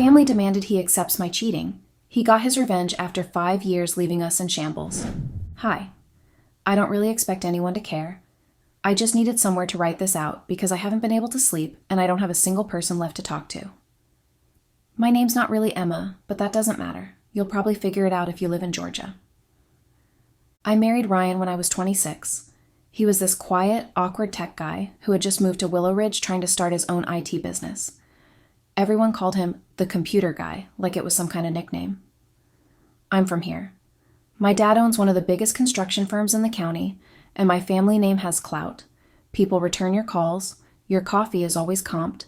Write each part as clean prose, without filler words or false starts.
family demanded he accepts my cheating. He got his revenge after 5 years leaving us in shambles. Hi. I don't really expect anyone to care. I just needed somewhere to write this out because I haven't been able to sleep and I don't have a single person left to talk to. My name's not really Emma, but that doesn't matter. You'll probably figure it out if you live in Georgia. I married Ryan when I was 26. He was this quiet, awkward tech guy who had just moved to Willow Ridge trying to start his own IT business. Everyone called him the computer guy, like it was some kind of nickname. I'm from here. My dad owns one of the biggest construction firms in the county, and my family name has clout. People return your calls, your coffee is always comped,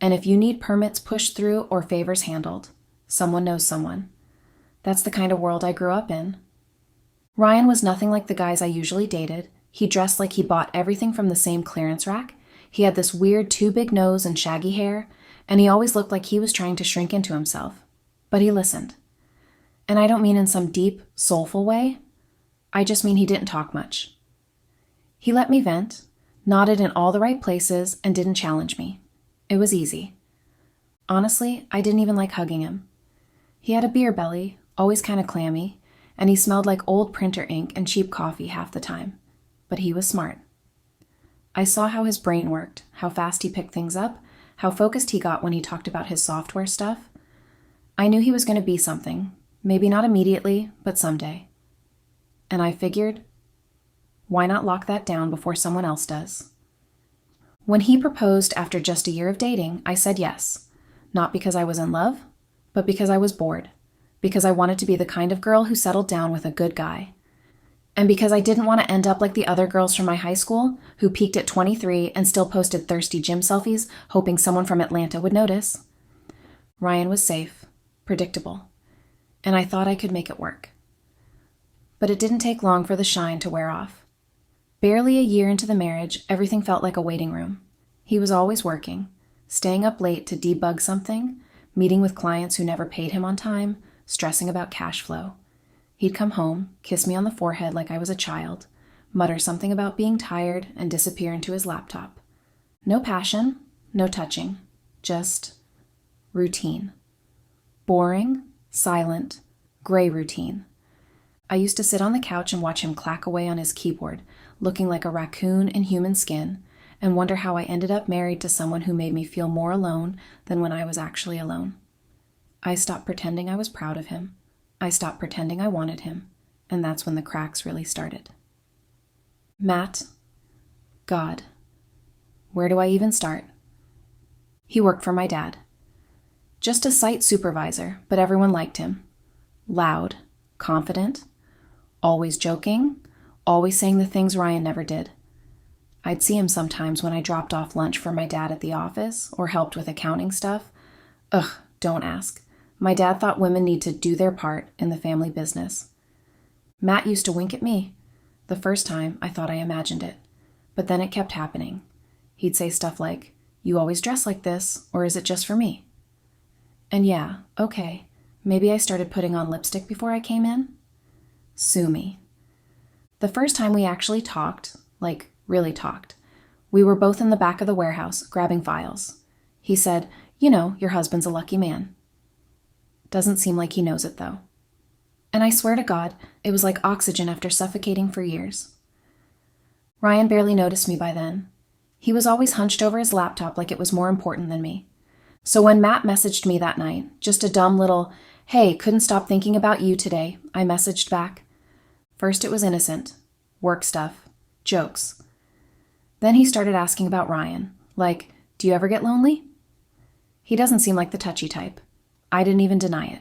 and if you need permits pushed through or favors handled, someone knows someone. That's the kind of world I grew up in. Ryan was nothing like the guys I usually dated. He dressed like he bought everything from the same clearance rack. He had this weird too big nose and shaggy hair, and he always looked like he was trying to shrink into himself. But he listened. And I don't mean in some deep, soulful way. I just mean he didn't talk much. He let me vent, nodded in all the right places, and didn't challenge me. It was easy. Honestly, I didn't even like hugging him. He had a beer belly, always kind of clammy, and he smelled like old printer ink and cheap coffee half the time. But he was smart. I saw how his brain worked, how fast he picked things up, how focused he got when he talked about his software stuff. I knew he was going to be something, maybe not immediately, but someday. And I figured, why not lock that down before someone else does? When he proposed after just a year of dating, I said yes, not because I was in love, but because I was bored, because I wanted to be the kind of girl who settled down with a good guy. And because I didn't want to end up like the other girls from my high school who peaked at 23 and still posted thirsty gym selfies, hoping someone from Atlanta would notice. Ryan was safe, predictable, and I thought I could make it work. But it didn't take long for the shine to wear off. Barely a year into the marriage, everything felt like a waiting room. He was always working, staying up late to debug something, meeting with clients who never paid him on time, stressing about cash flow. He'd come home, kiss me on the forehead like I was a child, mutter something about being tired, and disappear into his laptop. No passion, no touching, just routine. Boring, silent, gray routine. I used to sit on the couch and watch him clack away on his keyboard, looking like a raccoon in human skin, and wonder how I ended up married to someone who made me feel more alone than when I was actually alone. I stopped pretending I was proud of him. I stopped pretending I wanted him, and that's when the cracks really started. Matt. God. Where do I even start? He worked for my dad. Just a site supervisor, but everyone liked him. Loud, confident, always joking, always saying the things Ryan never did. I'd see him sometimes when I dropped off lunch for my dad at the office or helped with accounting stuff. Ugh, don't ask. My dad thought women need to do their part in the family business. Matt used to wink at me. The first time, I thought I imagined it. But then it kept happening. He'd say stuff like, "You always dress like this, or is it just for me?" And yeah, okay, maybe I started putting on lipstick before I came in. Sue me. The first time we actually talked, like really talked, we were both in the back of the warehouse grabbing files. He said, "You know, your husband's a lucky man." Doesn't seem like he knows it, though. And I swear to God, it was like oxygen after suffocating for years. Ryan barely noticed me by then. He was always hunched over his laptop like it was more important than me. So when Matt messaged me that night, just a dumb little, "Hey, couldn't stop thinking about you today," I messaged back. First it was innocent. Work stuff. Jokes. Then he started asking about Ryan. Like, "Do you ever get lonely?" He doesn't seem like the touchy type. I didn't even deny it.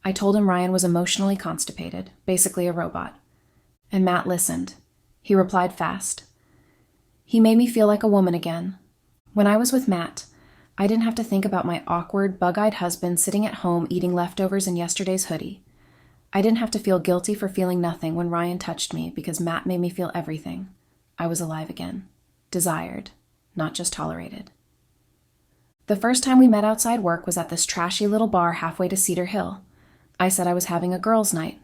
I told him Ryan was emotionally constipated, basically a robot. And Matt listened. He replied fast. He made me feel like a woman again. When I was with Matt, I didn't have to think about my awkward, bug-eyed husband sitting at home eating leftovers in yesterday's hoodie. I didn't have to feel guilty for feeling nothing when Ryan touched me because Matt made me feel everything. I was alive again. Desired, not just tolerated. The first time we met outside work was at this trashy little bar halfway to Cedar Hill. I said I was having a girls' night.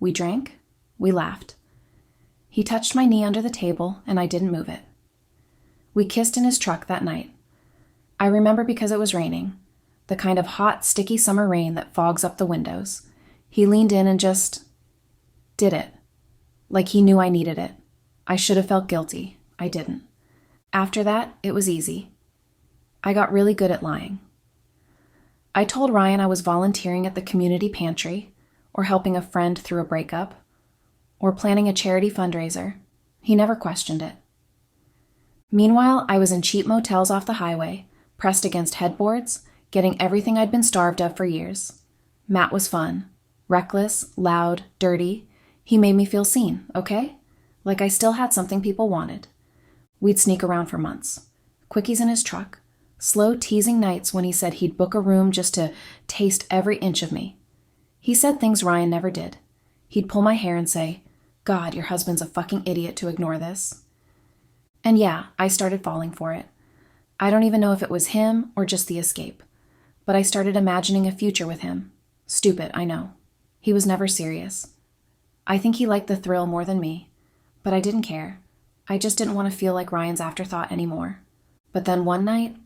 We drank. We laughed. He touched my knee under the table, and I didn't move it. We kissed in his truck that night. I remember because it was raining. the kind of hot, sticky summer rain that fogs up the windows. He leaned in and just did it. Like he knew I needed it. I should have felt guilty. I didn't. After that, it was easy. I got really good at lying. I told Ryan I was volunteering at the community pantry, or helping a friend through a breakup, or planning a charity fundraiser. He never questioned it. Meanwhile, I was in cheap motels off the highway, pressed against headboards, getting everything I'd been starved of for years. Matt was fun. Reckless, loud, dirty. He made me feel seen, okay? Like I still had something people wanted. We'd sneak around for months. Quickies in his truck. Slow, teasing nights when he said he'd book a room just to taste every inch of me. He said things Ryan never did. He'd pull my hair and say, "God, your husband's a fucking idiot to ignore this." And yeah, I started falling for it. I don't even know if it was him or just the escape. But I started imagining a future with him. Stupid, I know. He was never serious. I think he liked the thrill more than me. But I didn't care. I just didn't want to feel like Ryan's afterthought anymore. But then one night,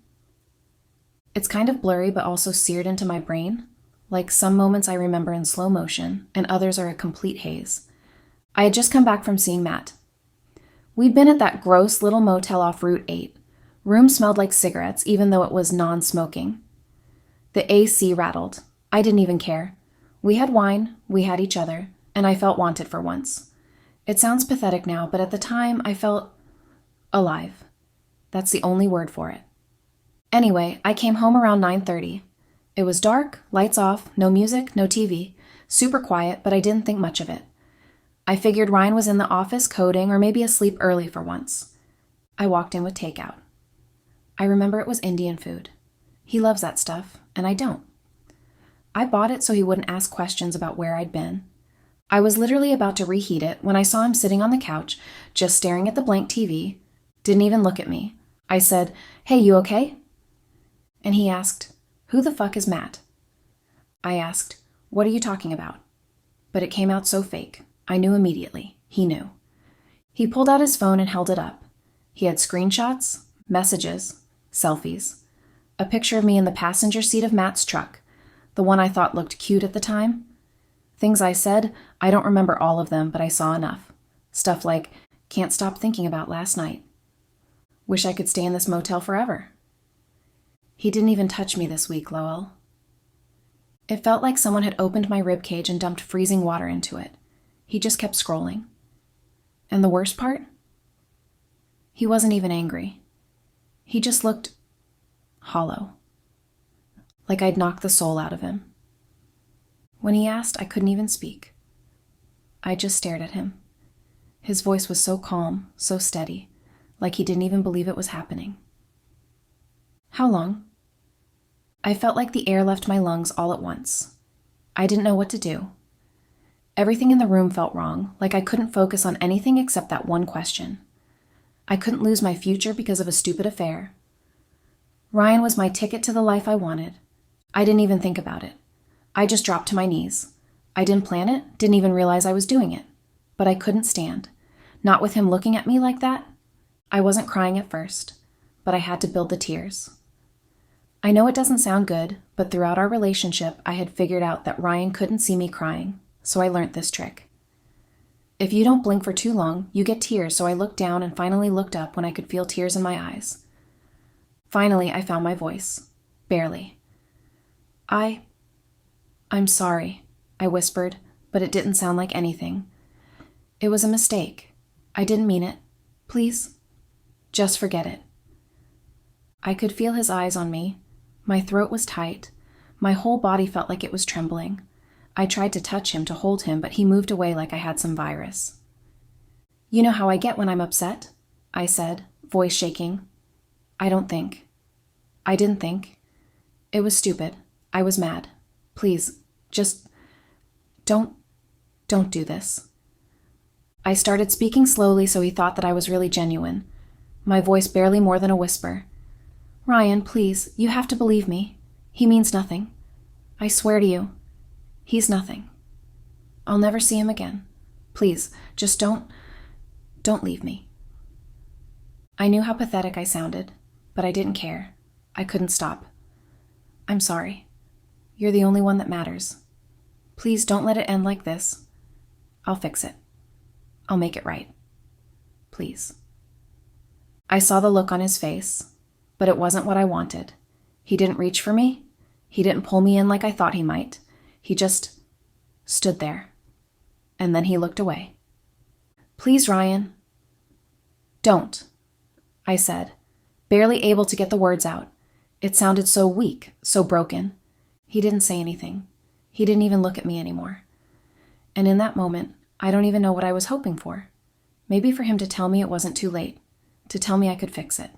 it's kind of blurry but also seared into my brain. Like some moments I remember in slow motion, and others are a complete haze. I had just come back from seeing Matt. We'd been at that gross little motel off Route 8. Room smelled like cigarettes, even though it was non-smoking. The AC rattled. I didn't even care. We had wine, we had each other, and I felt wanted for once. It sounds pathetic now, but at the time I felt alive. That's the only word for it. Anyway, I came home around 9:30. It was dark, lights off, no music, no TV. Super quiet, but I didn't think much of it. I figured Ryan was in the office coding or maybe asleep early for once. I walked in with takeout. I remember it was Indian food. He loves that stuff, and I don't. I bought it so he wouldn't ask questions about where I'd been. I was literally about to reheat it when I saw him sitting on the couch, just staring at the blank TV. Didn't even look at me. I said, "Hey, you okay?" And he asked, "Who the fuck is Matt?" I asked, "What are you talking about?" But it came out so fake. I knew immediately. He knew. He pulled out his phone and held it up. He had screenshots, messages, selfies. A picture of me in the passenger seat of Matt's truck, the one I thought looked cute at the time. Things I said, I don't remember all of them, but I saw enough. Stuff like, "Can't stop thinking about last night. Wish I could stay in this motel forever." He didn't even touch me this week, Lowell. It felt like someone had opened my ribcage and dumped freezing water into it. He just kept scrolling. And the worst part? He wasn't even angry. He just looked hollow. Like I'd knocked the soul out of him. When he asked, I couldn't even speak. I just stared at him. His voice was so calm, so steady, like he didn't even believe it was happening. "How long?" I felt like the air left my lungs all at once. I didn't know what to do. Everything in the room felt wrong, like I couldn't focus on anything except that one question. I couldn't lose my future because of a stupid affair. Ryan was my ticket to the life I wanted. I didn't even think about it. I just dropped to my knees. I didn't plan it, didn't even realize I was doing it. But I couldn't stand. Not with him looking at me like that. I wasn't crying at first, but I had to build the tears. I know it doesn't sound good, but throughout our relationship, I had figured out that Ryan couldn't see me crying, so I learned this trick. If you don't blink for too long, you get tears, so I looked down and finally looked up when I could feel tears in my eyes. Finally, I found my voice. Barely. I'm sorry, I whispered, but it didn't sound like anything. It was a mistake. I didn't mean it. Please, just forget it. I could feel his eyes on me. My throat was tight. My whole body felt like it was trembling. I tried to touch him, to hold him, but he moved away like I had some virus. "You know how I get when I'm upset?" I said, voice shaking. I didn't think. It was stupid. I was mad. Please, just don't do this. I started speaking slowly so he thought that I was really genuine. My voice barely more than a whisper. "Ryan, please, you have to believe me. He means nothing. I swear to you, he's nothing. I'll never see him again. Please, just don't leave me." I knew how pathetic I sounded, but I didn't care. I couldn't stop. I'm sorry. You're the only one that matters. Please don't let it end like this. I'll fix it. I'll make it right. Please. I saw the look on his face, but it wasn't what I wanted. He didn't reach for me. He didn't pull me in like I thought he might. He just stood there. And then he looked away. Please, Ryan. Don't, I said, barely able to get the words out. It sounded so weak, so broken. He didn't say anything. He didn't even look at me anymore. And in that moment, I don't even know what I was hoping for. Maybe for him to tell me it wasn't too late, to tell me I could fix it.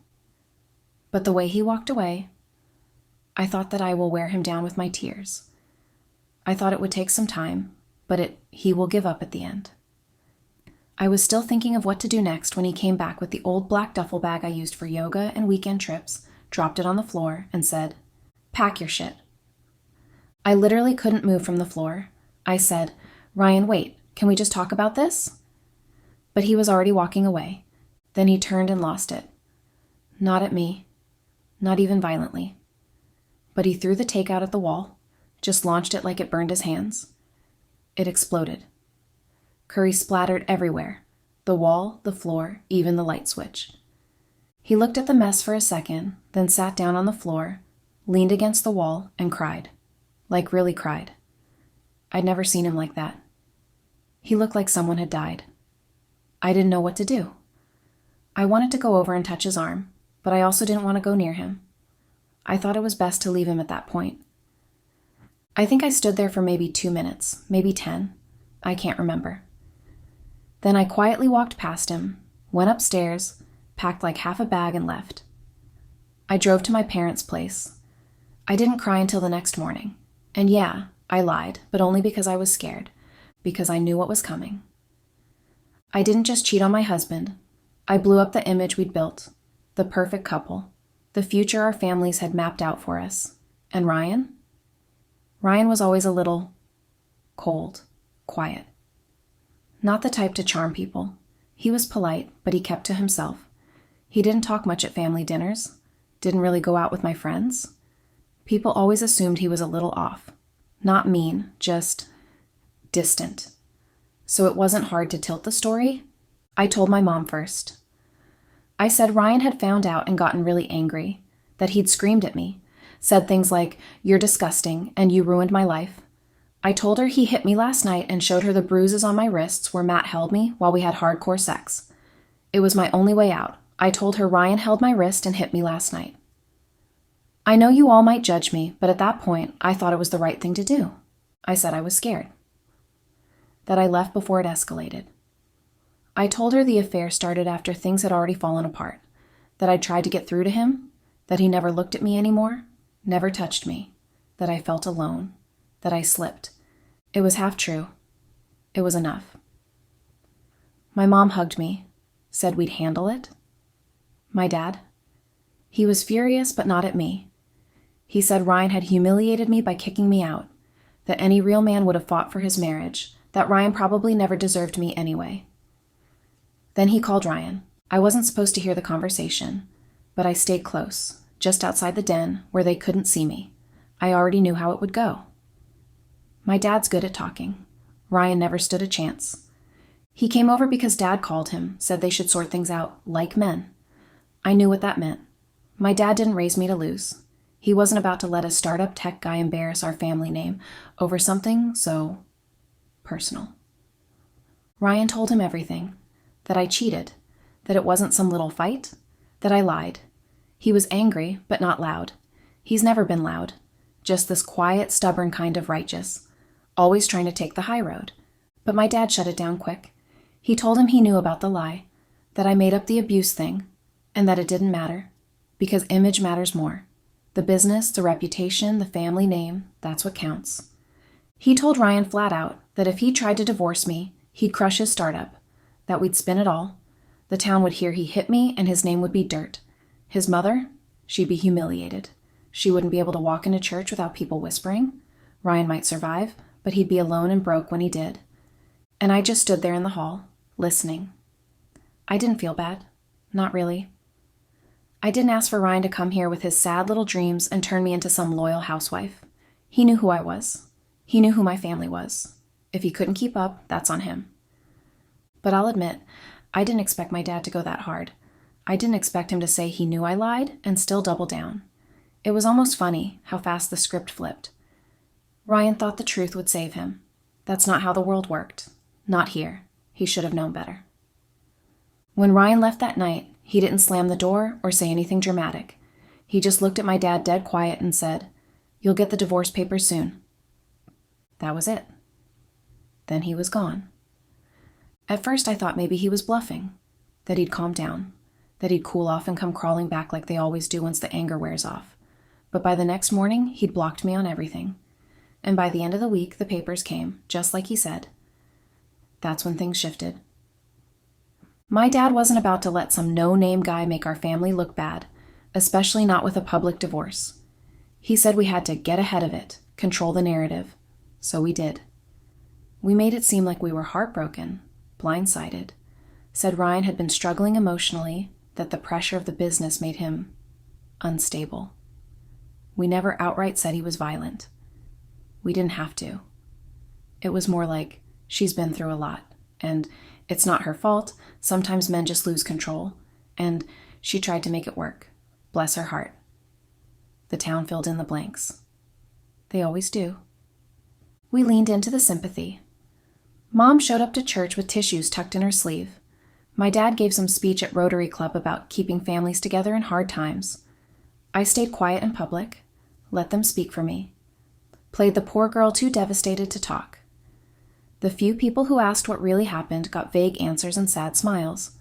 But the way he walked away, I thought that I will wear him down with my tears. I thought it would take some time, but he will give up at the end. I was still thinking of what to do next when he came back with the old black duffel bag I used for yoga and weekend trips, dropped it on the floor, and said, "Pack your shit." I literally couldn't move from the floor. I said, "Ryan, wait, can we just talk about this?" But he was already walking away. Then he turned and lost it. Not at me, not even violently. But he threw the takeout at the wall, just launched it like it burned his hands. It exploded. Curry splattered everywhere, the wall, the floor, even the light switch. He looked at the mess for a second, then sat down on the floor, leaned against the wall, and cried. Like really cried. I'd never seen him like that. He looked like someone had died. I didn't know what to do. I wanted to go over and touch his arm, but I also didn't want to go near him. I thought it was best to leave him at that point. I think I stood there for maybe 2 minutes, maybe 10. I can't remember. Then I quietly walked past him, went upstairs, packed like half a bag, and left. I drove to my parents' place. I didn't cry until the next morning. And yeah, I lied, but only because I was scared, because I knew what was coming. I didn't just cheat on my husband. I blew up the image we'd built, the perfect couple, the future our families had mapped out for us. And Ryan? Ryan was always a little cold, quiet. Not the type to charm people. He was polite, but he kept to himself. He didn't talk much at family dinners, didn't really go out with my friends. People always assumed he was a little off. Not mean, just distant. So it wasn't hard to tilt the story. I told my mom first. I said Ryan had found out and gotten really angry, that he'd screamed at me, said things like, "You're disgusting, and you ruined my life." I told her he hit me last night and showed her the bruises on my wrists where Matt held me while we had hardcore sex. It was my only way out. I told her Ryan held my wrist and hit me last night. I know you all might judge me, but at that point, I thought it was the right thing to do. I said I was scared. That I left before it escalated. I told her the affair started after things had already fallen apart, that I tried to get through to him, that he never looked at me anymore, never touched me, that I felt alone, that I slipped. It was half true. It was enough. My mom hugged me, said we'd handle it. My dad? He was furious, but not at me. He said Ryan had humiliated me by kicking me out, that any real man would have fought for his marriage, that Ryan probably never deserved me anyway. Then he called Ryan. I wasn't supposed to hear the conversation, but I stayed close, just outside the den where they couldn't see me. I already knew how it would go. My dad's good at talking. Ryan never stood a chance. He came over because Dad called him, said they should sort things out like men. I knew what that meant. My dad didn't raise me to lose. He wasn't about to let a startup tech guy embarrass our family name over something so personal. Ryan told him everything, that I cheated, that it wasn't some little fight, that I lied. He was angry, but not loud. He's never been loud, just this quiet, stubborn kind of righteous, always trying to take the high road. But my dad shut it down quick. He told him he knew about the lie, that I made up the abuse thing, and that it didn't matter, because image matters more. The business, the reputation, the family name, that's what counts. He told Ryan flat out that if he tried to divorce me, he'd crush his startup, that we'd spin it all. The town would hear he hit me and his name would be dirt. His mother, she'd be humiliated. She wouldn't be able to walk into church without people whispering. Ryan might survive, but he'd be alone and broke when he did. And I just stood there in the hall, listening. I didn't feel bad. Not really. I didn't ask for Ryan to come here with his sad little dreams and turn me into some loyal housewife. He knew who I was. He knew who my family was. If he couldn't keep up, that's on him. But I'll admit, I didn't expect my dad to go that hard. I didn't expect him to say he knew I lied and still double down. It was almost funny how fast the script flipped. Ryan thought the truth would save him. That's not how the world worked. Not here. He should have known better. When Ryan left that night, he didn't slam the door or say anything dramatic. He just looked at my dad dead quiet and said, "You'll get the divorce papers soon." That was it. Then he was gone. At first I thought maybe he was bluffing, that he'd calm down, that he'd cool off and come crawling back like they always do once the anger wears off. But by the next morning, he'd blocked me on everything. And by the end of the week, the papers came, just like he said. That's when things shifted. My dad wasn't about to let some no-name guy make our family look bad, especially not with a public divorce. He said we had to get ahead of it, control the narrative. So we did. We made it seem like we were heartbroken, blindsided, said Ryan had been struggling emotionally, that the pressure of the business made him unstable. We never outright said he was violent. We didn't have to. It was more like, she's been through a lot, and it's not her fault. Sometimes men just lose control, and she tried to make it work. Bless her heart. The town filled in the blanks. They always do. We leaned into the sympathy. Mom showed up to church with tissues tucked in her sleeve. My dad gave some speech at Rotary Club about keeping families together in hard times. I stayed quiet in public, let them speak for me. Played the poor girl too devastated to talk. The few people who asked what really happened got vague answers and sad smiles.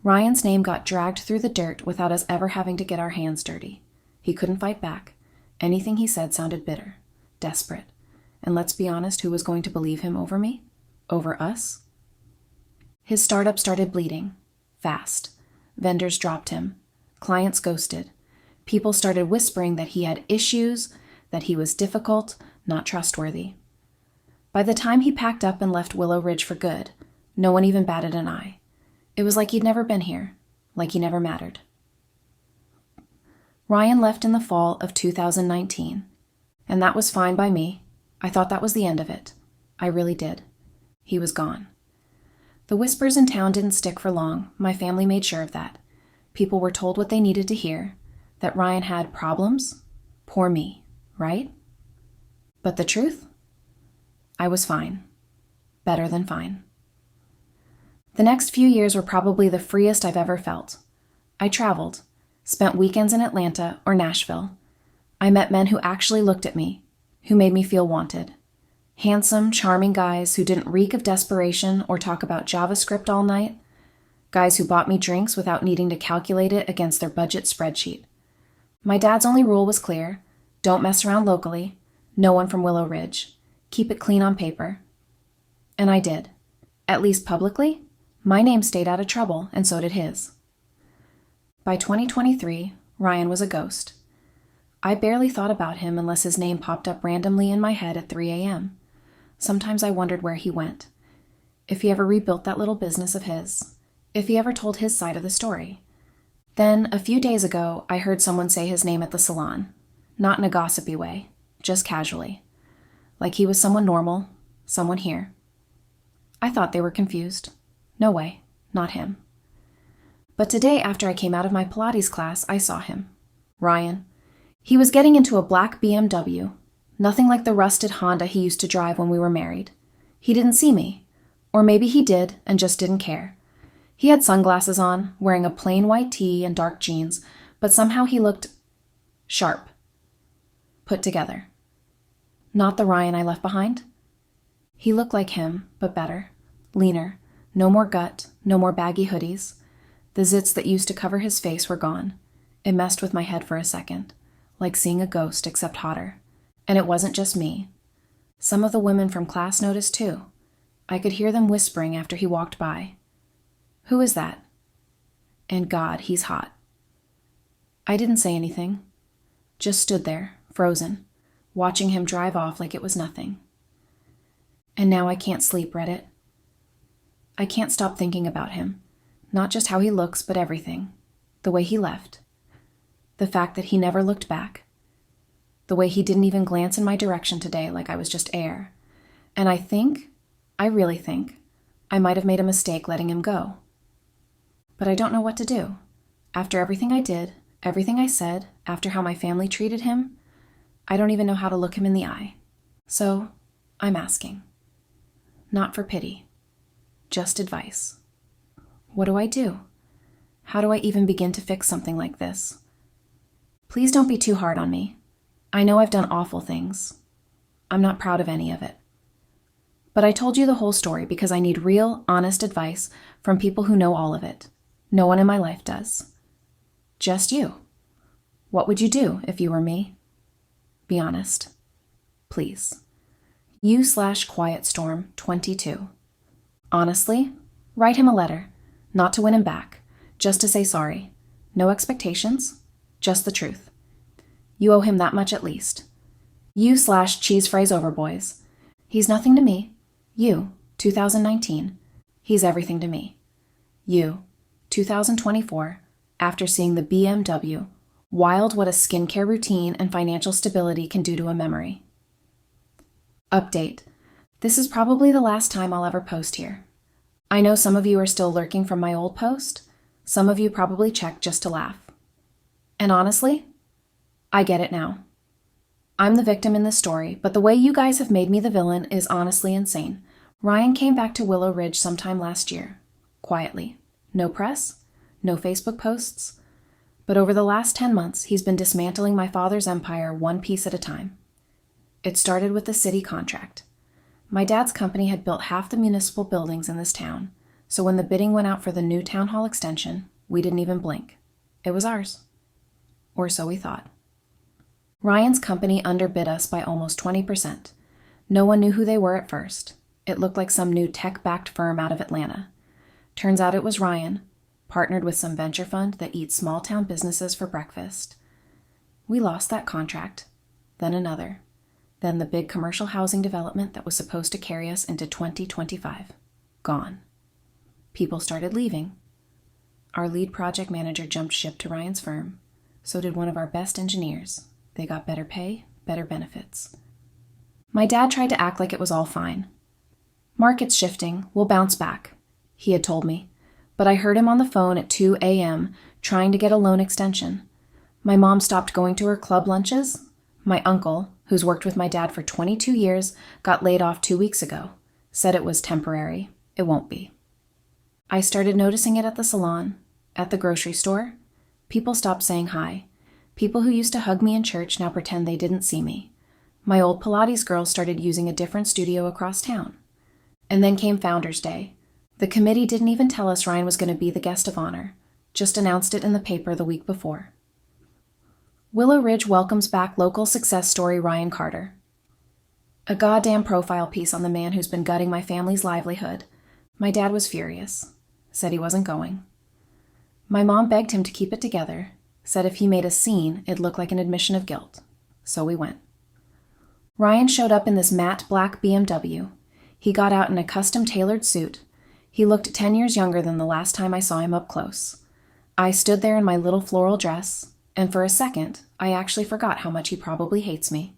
Ryan's name got dragged through the dirt without us ever having to get our hands dirty. He couldn't fight back. Anything he said sounded bitter, desperate. And let's be honest, who was going to believe him over me? Over us? His startup started bleeding. Fast. Vendors dropped him. Clients ghosted. People started whispering that he had issues, that he was difficult, not trustworthy. By the time he packed up and left Willow Ridge for good, no one even batted an eye. It was like he'd never been here, like he never mattered. Ryan left in the fall of 2019, and that was fine by me. I thought that was the end of it. I really did. He was gone. The whispers in town didn't stick for long. My family made sure of that. People were told what they needed to hear, that Ryan had problems. Poor me, right? But the truth? I was fine. Better than fine. The next few years were probably the freest I've ever felt. I traveled, spent weekends in Atlanta or Nashville. I met men who actually looked at me, who made me feel wanted. Handsome, charming guys who didn't reek of desperation or talk about JavaScript all night. Guys who bought me drinks without needing to calculate it against their budget spreadsheet. My dad's only rule was clear. Don't mess around locally. No one from Willow Ridge. Keep it clean on paper. And I did. At least publicly, my name stayed out of trouble, and so did his. By 2023, Ryan was a ghost. I barely thought about him unless his name popped up randomly in my head at 3 a.m. Sometimes I wondered where he went. If he ever rebuilt that little business of his. If he ever told his side of the story. Then, a few days ago, I heard someone say his name at the salon. Not in a gossipy way, just casually. Like he was someone normal, someone here. I thought they were confused. No way, not him. But today, after I came out of my Pilates class, I saw him. Ryan. He was getting into a black BMW, nothing like the rusted Honda he used to drive when we were married. He didn't see me. Or maybe he did and just didn't care. He had sunglasses on, wearing a plain white tee and dark jeans, but somehow he looked sharp, put together. Not the Ryan I left behind. He looked like him, but better, leaner, no more gut, no more baggy hoodies. The zits that used to cover his face were gone. It messed with my head for a second, like seeing a ghost except hotter. And it wasn't just me. Some of the women from class noticed too. I could hear them whispering after he walked by. Who is that? And God, he's hot. I didn't say anything. Just stood there, frozen, watching him drive off like it was nothing. And now I can't sleep, Reddit. I can't stop thinking about him. Not just how he looks, but everything. The way he left. The fact that he never looked back. The way he didn't even glance in my direction today like I was just air. And I really think, I might have made a mistake letting him go. But I don't know what to do. After everything I did, everything I said, after how my family treated him, I don't even know how to look him in the eye. So, I'm asking. Not for pity. Just advice. What do I do? How do I even begin to fix something like this? Please don't be too hard on me. I know I've done awful things. I'm not proud of any of it. But I told you the whole story because I need real, honest advice from people who know all of it. No one in my life does. Just you. What would you do if you were me? Be honest. Please. You/QuietStorm22. Honestly, write him a letter. Not to win him back. Just to say sorry. No expectations. Just the truth. You owe him that much at least. You/CheeseFriesOverboys. He's nothing to me. You, 2019. He's everything to me. You, 2024. After seeing the BMW, wild what a skincare routine and financial stability can do to a memory. Update. This is probably the last time I'll ever post here. I know some of you are still lurking from my old post. Some of you probably checked just to laugh. And honestly, I get it now. I'm the victim in this story, but the way you guys have made me the villain is honestly insane. Ryan came back to Willow Ridge sometime last year. Quietly. No press, no Facebook posts. But over the last 10 months, he's been dismantling my father's empire one piece at a time. It started with the city contract. My dad's company had built half the municipal buildings in this town, so when the bidding went out for the new town hall extension, we didn't even blink. It was ours. Or so we thought. Ryan's company underbid us by almost 20%. No one knew who they were at first. It looked like some new tech-backed firm out of Atlanta. Turns out it was Ryan, partnered with some venture fund that eats small-town businesses for breakfast. We lost that contract, then another, then the big commercial housing development that was supposed to carry us into 2025. Gone. People started leaving. Our lead project manager jumped ship to Ryan's firm. So did one of our best engineers. They got better pay, better benefits. My dad tried to act like it was all fine. Market's shifting, we'll bounce back, he had told me. But I heard him on the phone at 2 a.m. trying to get a loan extension. My mom stopped going to her club lunches. My uncle, who's worked with my dad for 22 years, got laid off 2 weeks ago. Said it was temporary. It won't be. I started noticing it at the salon, at the grocery store. People stopped saying hi. People who used to hug me in church now pretend they didn't see me. My old Pilates girls started using a different studio across town. And then came Founders Day. The committee didn't even tell us Ryan was going to be the guest of honor, just announced it in the paper the week before. Willow Ridge welcomes back local success story Ryan Carter. A goddamn profile piece on the man who's been gutting my family's livelihood. My dad was furious. Said he wasn't going. My mom begged him to keep it together, said if he made a scene, it'd look like an admission of guilt. So we went. Ryan showed up in this matte black BMW. He got out in a custom-tailored suit. He looked 10 years younger than the last time I saw him up close. I stood there in my little floral dress, and for a second, I actually forgot how much he probably hates me.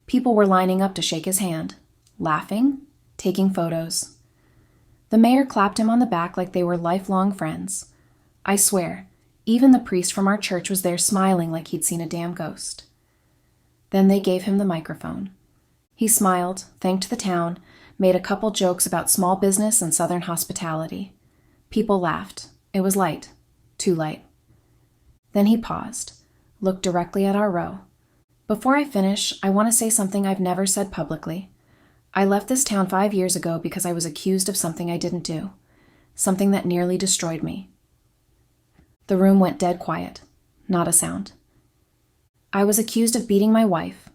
People were lining up to shake his hand, laughing, taking photos. The mayor clapped him on the back like they were lifelong friends. I swear, even the priest from our church was there smiling like he'd seen a damn ghost. Then they gave him the microphone. He smiled, thanked the town, made a couple jokes about small business and southern hospitality. People laughed. It was light. Too light. Then he paused, looked directly at our row. Before I finish, I want to say something I've never said publicly. I left this town 5 years ago because I was accused of something I didn't do. Something that nearly destroyed me. The room went dead quiet. Not a sound. I was accused of beating my wife.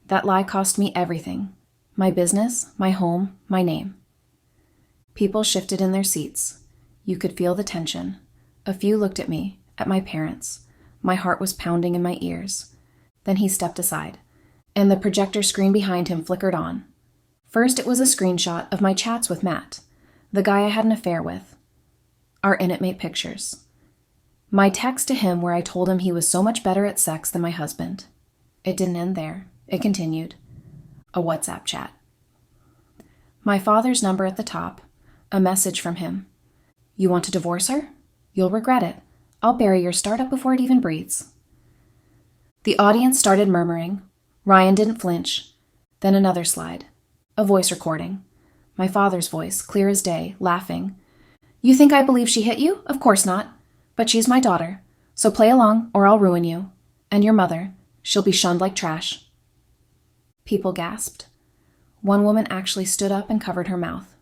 That lie cost me everything. My business, my home, my name. People shifted in their seats. You could feel the tension. A few looked at me, at my parents. My heart was pounding in my ears. Then he stepped aside, and the projector screen behind him flickered on. First, it was a screenshot of my chats with Matt, the guy I had an affair with. Our intimate pictures. My text to him where I told him he was so much better at sex than my husband. It didn't end there. It continued. A WhatsApp chat. My father's number at the top. A message from him. You want to divorce her? You'll regret it. I'll bury your startup before it even breathes. The audience started murmuring. Ryan didn't flinch. Then another slide. A voice recording. My father's voice, clear as day, laughing. You think I believe she hit you? Of course not. But she's my daughter. So play along or I'll ruin you. And your mother. She'll be shunned like trash. People gasped. One woman actually stood up and covered her mouth.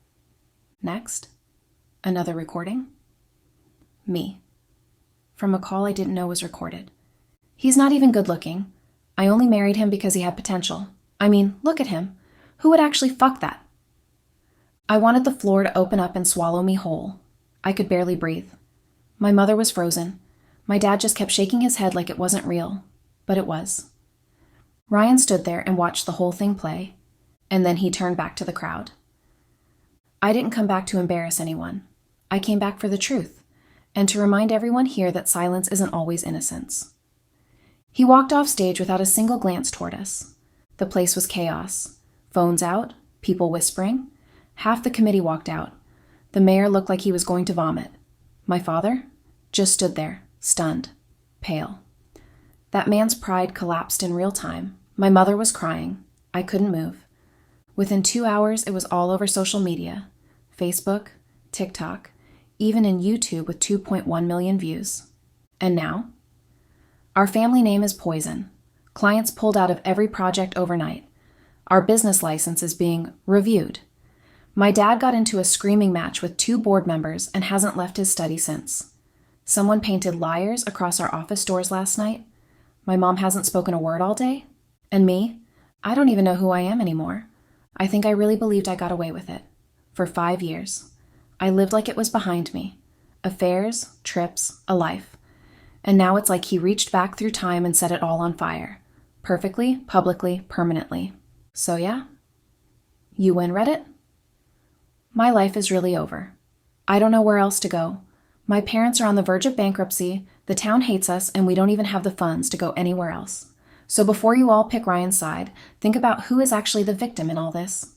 Next. Another recording. Me. From a call I didn't know was recorded. He's not even good looking. I only married him because he had potential. I mean, look at him. Who would actually fuck that? I wanted the floor to open up and swallow me whole. I could barely breathe. My mother was frozen. My dad just kept shaking his head like it wasn't real. But it was. Ryan stood there and watched the whole thing play. And then he turned back to the crowd. I didn't come back to embarrass anyone. I came back for the truth, and to remind everyone here that silence isn't always innocence. He walked off stage without a single glance toward us. The place was chaos. Phones out, people whispering. Half the committee walked out. The mayor looked like he was going to vomit. My father just stood there, stunned, pale. That man's pride collapsed in real time. My mother was crying. I couldn't move. Within 2 hours, it was all over social media. Facebook, TikTok, even in YouTube with 2.1 million views. And now? Our family name is poison. Clients pulled out of every project overnight. Our business license is being reviewed. My dad got into a screaming match with 2 board members and hasn't left his study since. Someone painted liars across our office doors last night. My mom hasn't spoken a word all day. And me? I don't even know who I am anymore. I think I really believed I got away with it. For 5 years. I lived like it was behind me. Affairs, trips, a life. And now it's like he reached back through time and set it all on fire. Perfectly, publicly, permanently. So yeah? You win, Reddit? My life is really over. I don't know where else to go. My parents are on the verge of bankruptcy, the town hates us, and we don't even have the funds to go anywhere else. So before you all pick Ryan's side, think about who is actually the victim in all this.